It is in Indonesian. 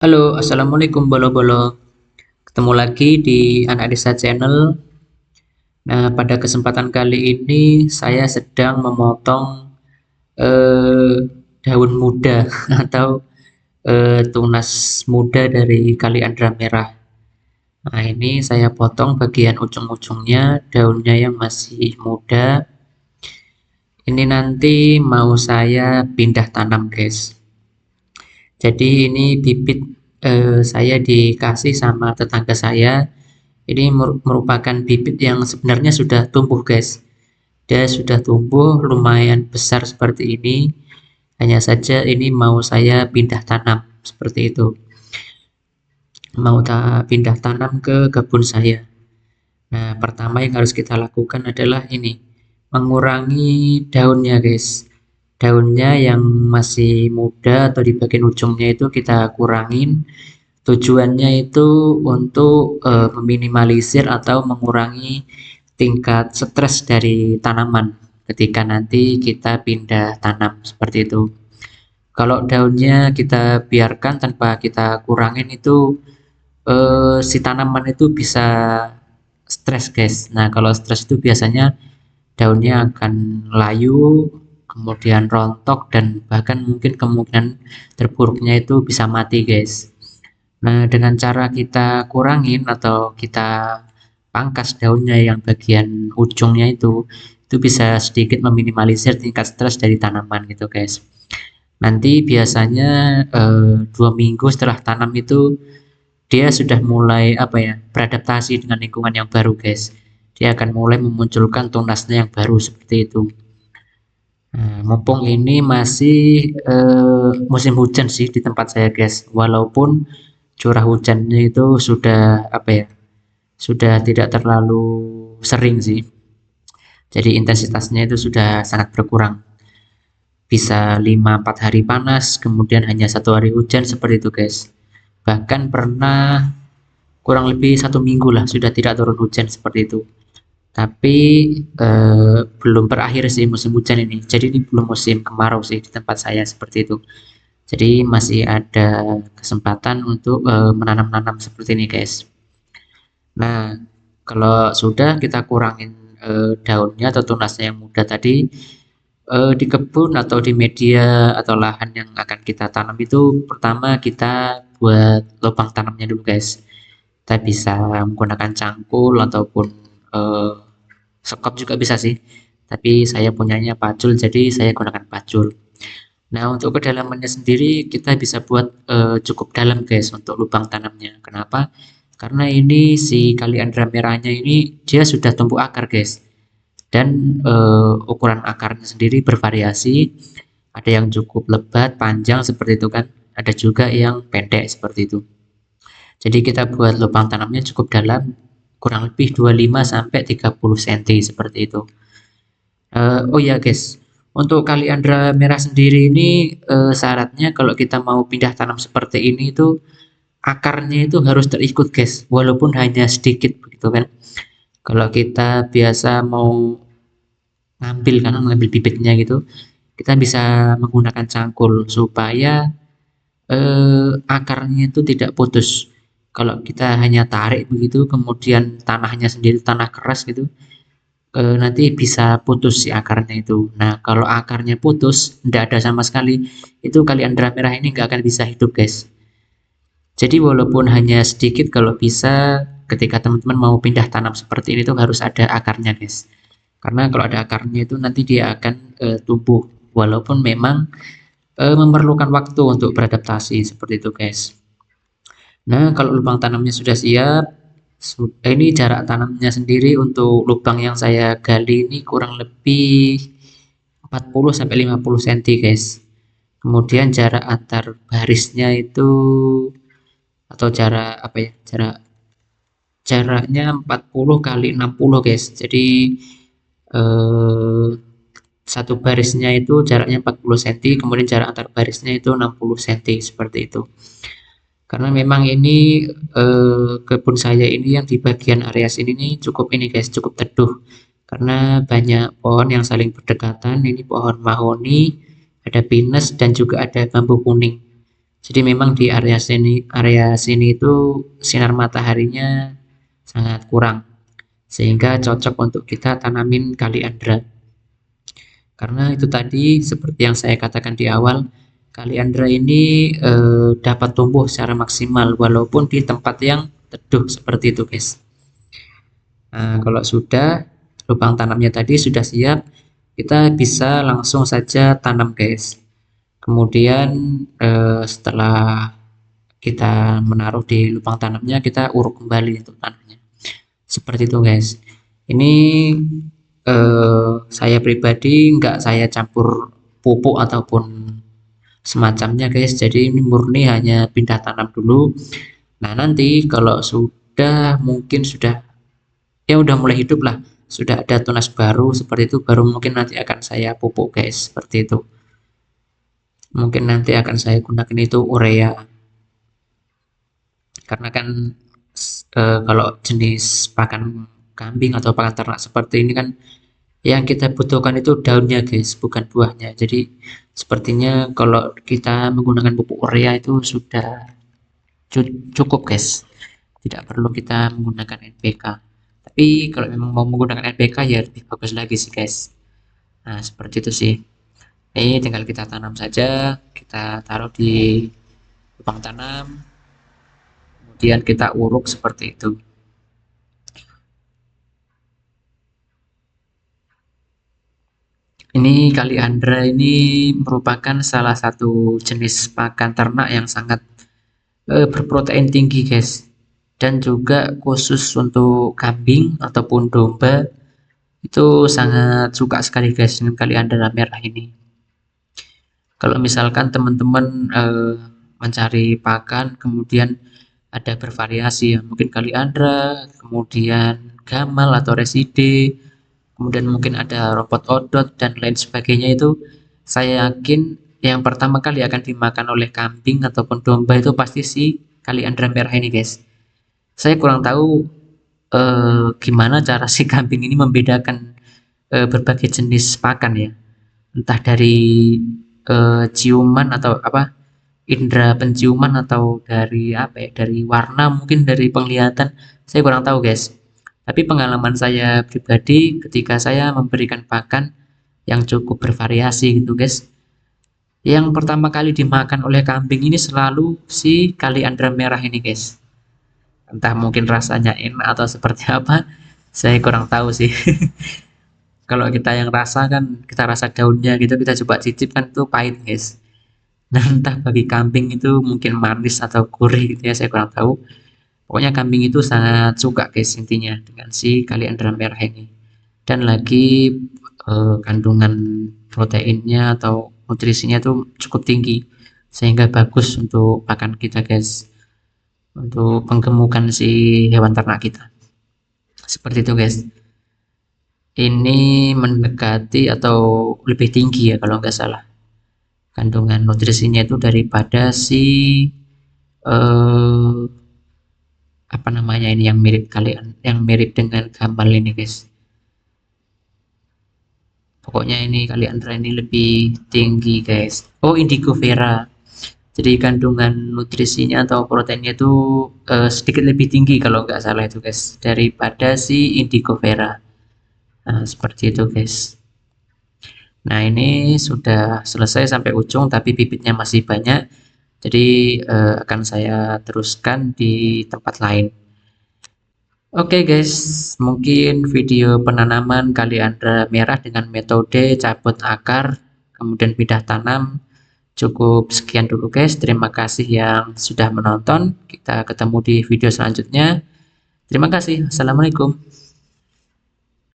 Halo, Assalamualaikum Bolo-Bolo. Ketemu lagi di Anak Desa Channel. Nah, pada kesempatan kali ini saya sedang memotong eh, daun muda atau tunas muda dari kaliandra merah. Nah, ini saya potong bagian ujung-ujungnya, daunnya yang masih muda. Ini nanti mau saya pindah tanam, guys. Jadi ini bibit saya dikasih sama tetangga saya. Ini merupakan bibit yang sebenarnya sudah tumbuh, guys. Dia sudah tumbuh lumayan besar seperti ini. Hanya saja ini mau saya pindah tanam seperti itu. Mau pindah tanam ke kebun saya. Nah, pertama yang harus kita lakukan adalah ini, mengurangi daunnya, guys. Daunnya yang masih muda atau di bagian ujungnya itu kita kurangin. Tujuannya itu untuk meminimalisir atau mengurangi tingkat stres dari tanaman ketika nanti kita pindah tanam seperti itu. Kalau daunnya kita biarkan tanpa kita kurangin itu si tanaman itu bisa stres, guys. Nah, kalau stres itu biasanya daunnya akan layu, kemudian rontok dan bahkan mungkin kemungkinan terburuknya itu bisa mati, guys. Nah, dengan cara kita kurangin atau kita pangkas daunnya yang bagian ujungnya itu bisa sedikit meminimalisir tingkat stres dari tanaman gitu, guys. Nanti biasanya 2 minggu setelah tanam itu dia sudah mulai apa ya, beradaptasi dengan lingkungan yang baru, guys. Dia akan mulai memunculkan tunasnya yang baru seperti itu. Nah, mumpung ini masih musim hujan sih di tempat saya, guys. Walaupun curah hujannya itu sudah apa ya, sudah tidak terlalu sering sih. Jadi intensitasnya itu sudah sangat berkurang. Bisa 5-4 hari panas, kemudian hanya 1 hari hujan seperti itu, guys. Bahkan pernah kurang lebih 1 minggu lah sudah tidak turun hujan seperti itu. Tapi belum berakhir sih musim hujan ini. Jadi ini belum musim kemarau sih di tempat saya seperti itu. Jadi masih ada kesempatan untuk menanam-nanam seperti ini, guys. Nah, kalau sudah kita kurangin daunnya atau tunasnya yang muda tadi, di kebun atau di media atau lahan yang akan kita tanam itu pertama kita buat lubang tanamnya dulu, guys. Kita bisa menggunakan cangkul ataupun eh, sekop juga bisa sih. Tapi saya punyanya pacul, jadi saya gunakan pacul. Nah, untuk kedalamannya sendiri kita bisa buat cukup dalam, guys, untuk lubang tanamnya. Kenapa? Karena ini si kaliandra merahnya ini dia sudah tumbuh akar, guys. Dan ukuran akarnya sendiri bervariasi. Ada yang cukup lebat, panjang seperti itu kan. Ada juga yang pendek seperti itu. Jadi kita buat lubang tanamnya cukup dalam, kurang lebih 25 sampai 30 cm seperti itu. Oh ya, guys, untuk kaliandra merah sendiri ini syaratnya kalau kita mau pindah tanam seperti ini itu akarnya itu harus terikut, guys, walaupun hanya sedikit begitu kan. Kalau kita biasa mau ngambil bibitnya gitu, kita bisa menggunakan cangkul supaya akarnya itu tidak putus. Kalau kita hanya tarik begitu, kemudian tanahnya sendiri tanah keras gitu, nanti bisa putus si akarnya itu. Nah, kalau akarnya putus, tidak ada sama sekali, itu kaliandra merah ini nggak akan bisa hidup, guys. Jadi walaupun hanya sedikit, kalau bisa ketika teman-teman mau pindah tanam seperti ini tuh harus ada akarnya, guys. Karena kalau ada akarnya itu nanti dia akan tumbuh, walaupun memang memerlukan waktu untuk beradaptasi seperti itu, guys. Nah, kalau lubang tanamnya sudah siap, ini jarak tanamnya sendiri untuk lubang yang saya gali ini kurang lebih 40 sampai 50 cm, guys. Kemudian jarak antar barisnya itu atau jarak apa ya? Jaraknya 40 kali 60, guys. Jadi eh, satu barisnya itu jaraknya 40 cm, kemudian jarak antar barisnya itu 60 cm seperti itu. Karena memang ini kebun saya ini yang di bagian area sini nih cukup ini, guys, cukup teduh. Karena banyak pohon yang saling berdekatan. Ini pohon mahoni, ada pinus dan juga ada bambu kuning. Jadi memang di area sini itu sinar mataharinya sangat kurang, sehingga cocok untuk kita tanamin kaliandra. Karena itu tadi seperti yang saya katakan di awal, kaliandra ini dapat tumbuh secara maksimal walaupun di tempat yang teduh seperti itu, guys. Nah, kalau sudah lubang tanamnya tadi sudah siap, kita bisa langsung saja tanam, guys. Kemudian setelah kita menaruh di lubang tanamnya, kita uruk kembali untuk tanamnya. Seperti itu, guys. Ini saya pribadi nggak saya campur pupuk ataupun semacamnya, guys. Jadi ini murni hanya pindah tanam dulu. Nah, nanti kalau sudah mungkin sudah ya udah mulai hidup lah, sudah ada tunas baru seperti itu, baru mungkin nanti akan saya pupuk, guys, seperti itu. Mungkin nanti akan saya gunakan itu urea, karena kan kalau jenis pakan kambing atau pakan ternak seperti ini kan yang kita butuhkan itu daunnya, guys, bukan buahnya. Jadi sepertinya kalau kita menggunakan pupuk urea itu sudah cukup, guys, tidak perlu kita menggunakan NPK. Tapi kalau memang mau menggunakan NPK ya lebih bagus lagi sih, guys. Nah, seperti itu sih. Ini tinggal kita tanam saja, kita taruh di lubang tanam, kemudian kita uruk seperti itu. Ini kaliandra ini merupakan salah satu jenis pakan ternak yang sangat berprotein tinggi, guys, dan juga khusus untuk kambing ataupun domba itu sangat suka sekali, guys, dengan kaliandra merah ini. Kalau misalkan teman-teman mencari pakan kemudian ada bervariasi ya, mungkin kaliandra, kemudian gamal atau reside, kemudian mungkin ada robot odot dan lain sebagainya, itu saya yakin yang pertama kali akan dimakan oleh kambing ataupun domba itu pasti si kaliandra merah ini, guys. Saya kurang tahu gimana cara si kambing ini membedakan berbagai jenis pakan ya, entah dari ciuman atau apa, indera penciuman, atau dari apa ya, dari warna, mungkin dari penglihatan, saya kurang tahu, guys. Tapi pengalaman saya pribadi ketika saya memberikan pakan yang cukup bervariasi gitu, guys, yang pertama kali dimakan oleh kambing ini selalu si kaliandra merah ini, guys. Entah mungkin rasanya enak atau seperti apa, saya kurang tahu sih. Kalau kita yang rasa kan, kita rasa daunnya gitu, kita coba cicip kan itu pahit, guys. Nah, entah bagi kambing itu mungkin manis atau gurih gitu ya, saya kurang tahu. Pokoknya kambing itu sangat suka, guys, intinya dengan si kaliandra merah ini. Dan lagi kandungan proteinnya atau nutrisinya itu cukup tinggi, sehingga bagus untuk pakan kita, guys, untuk penggemukan si hewan ternak kita. Seperti itu, guys. Ini mendekati atau lebih tinggi ya kalau nggak salah kandungan nutrisinya itu daripada si eh, apa namanya ini yang mirip kalian, yang mirip dengan gamal ini, guys. Pokoknya ini kaliandra ini lebih tinggi, guys. Oh, indigo vera. Jadi kandungan nutrisinya atau proteinnya itu sedikit lebih tinggi kalau nggak salah itu, guys, daripada si indigo vera. Nah, seperti itu, guys. Nah, ini sudah selesai sampai ujung, tapi bibitnya masih banyak. Jadi akan saya teruskan di tempat lain. Oke, guys, mungkin video penanaman kaliandra merah dengan metode cabut akar kemudian pindah tanam cukup sekian dulu, guys. Terima kasih yang sudah menonton. Kita ketemu di video selanjutnya. Terima kasih. Assalamualaikum.